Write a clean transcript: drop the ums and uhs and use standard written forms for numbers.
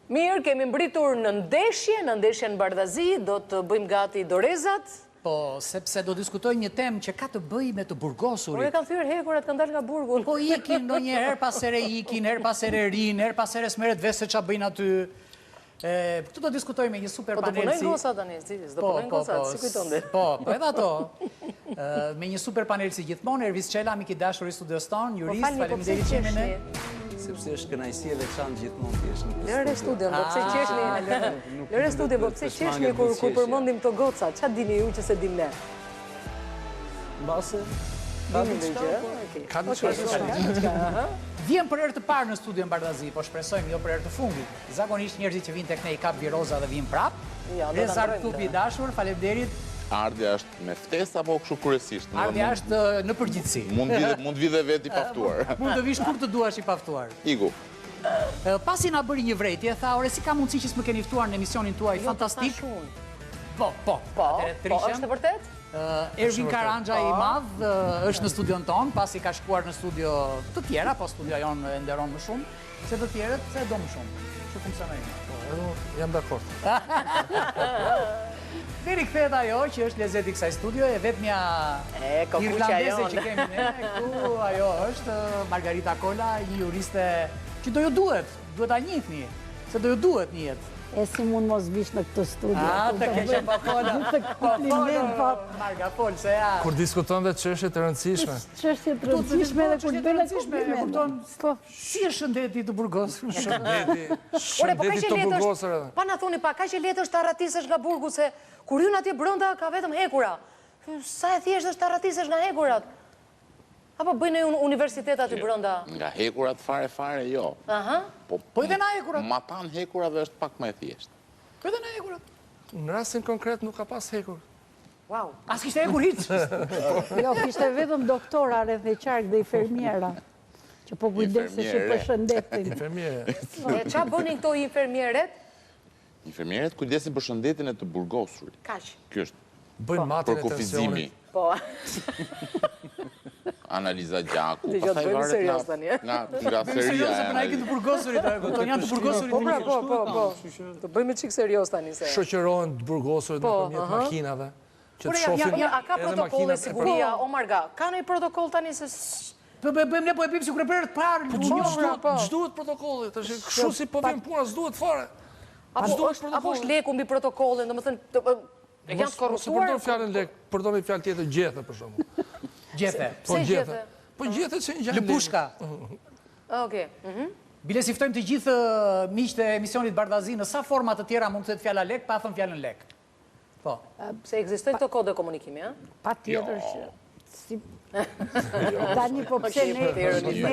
Mirë, kemi mbritur në ndeshjen Bardhazi, do të bëjmë gati dorezat. Po, sepse do diskutojmë një temë që ka të bëjë me të burgosurit. Por e kanë thyer hekurat, kanë dalë nga burgu. Po ikin ndonjëherë pas here ikin, herë pas here rinë, herë pas here smeret vesh se ç'a bëjnë aty. Këtu do diskutojmë me një super Po do panel punojnë goca tani, do punojnë goca, si kujtonde. Po edhe ato. Me një super panel si gjithmonë, Ervis Çela, mik i dashur i studios ton, jurist, faleminderit që jeni ne. Sepse është kënaqësi e veçantë gjithmonë të jesh në studio. Lëre studion, po pse qeshni? Lëre studion, po pse qeshni kur përmendim këto goca? Ç'a dini ju që se dim ne? Mbase Ka diçka. Vjen për herë të parë në studion Bardhazi, po shpresojmë jo për herë të fundit. Zakonisht njerëzit që vinë tek ne i kap viroza dhe vinë prap. Rezar Tupi i dashur, faleminderit. Ardhja është me ftesë apo kështu kuriozisht? Ardhja është në përgjithësi. Mund vi dhe vet i paftuar. Mund të vish kur të duash i paftuar. Iku. Pasi na bëri një vrejtje, tha, ore si ka mundësi që s'më keni ftuar në emisionin tuaj fantastik? Po, është e vërtet? Ervin Karanja i madh është në studion ton, pasi ka shkuar në studio të tjera, po studioja jonë e nderon më shumë, se të tjerët se do më shumë. Që funksionojnë. Jam dakord. Deri kthehet ajo që është lezeti kësaj studio, e vetmja irlandeze që kemi ne, këtu ajo është Margarita Kola, një juriste që do ju duhet ta njihni, se do ju duhet një jetë. E si mund mos vish në këtë studio. Të keshe pa fola. Marga, fol, se ja. Kur diskuton dhe çështje të rëndësishme. Çështje të rëndësishme dhe kur bëjnë komplimente. Si është shëndeti të burgosur? Shëndeti të burgosur edhe. Pa na thoni pa, kaq e lehtë është të arratisesh nga burgu se kur hyn atje brenda ka vetëm hekura. Sa e thjeshtë është të arratisesh nga hekurat. Apo bëjnë universitet aty brenda? Nga hekurat fare jo. Po edhe na hekurat. Ma tan hekurave është pak më e thjeshtë. Po edhe na hekurat. Në rastin konkret nuk ka pas hekur. Wow. As kishte hekur hiç. Jo, kishte vetëm doktora rreth e qark dhe infermiera. Që po kujdeseshin për shëndetin. Infermiere. E ç'a bënin këto infermieret? Infermieret kujdesin për shëndetin e të burgosurit. Kaq. Ky është Bëjnë matin për e kufizimi, tensionit. Po. analiza gjaku, Dëgjoj, pastaj bëjmë varet serios tani, nga feria. Se na ikin të burgosurit, këto janë të burgosurit. Po. Të bëjmë çik serios tani se. Shoqërohen të burgosurit nëpërmjet makinave. Që të shohin A ka protokolle siguria, o Marga? Ka ndonjë protokoll tani se Po bëjmë ne po e bëjmë sikur e bërë të parë. Ç'duhet protokolli? Tash kështu si po vjen puna, s'duhet fare. Apo është leku mbi protokollin, domethënë janë të korruptuar. Mos përdor fjalën lek, përdor një fjalë tjetër, gjethe për shembull. Gjethe. Po gjethe. Po gjethe që ngjan. Lëpushka. Okej. Bile si ftojmë të gjithë miqtë e emisionit Bardhazi, në sa forma të tjera mund të thëtë fjala lek, pa thënë fjalën lek. Po. Se ekzistojnë këto kode komunikimi, a? Patjetër që. Tani po pse ne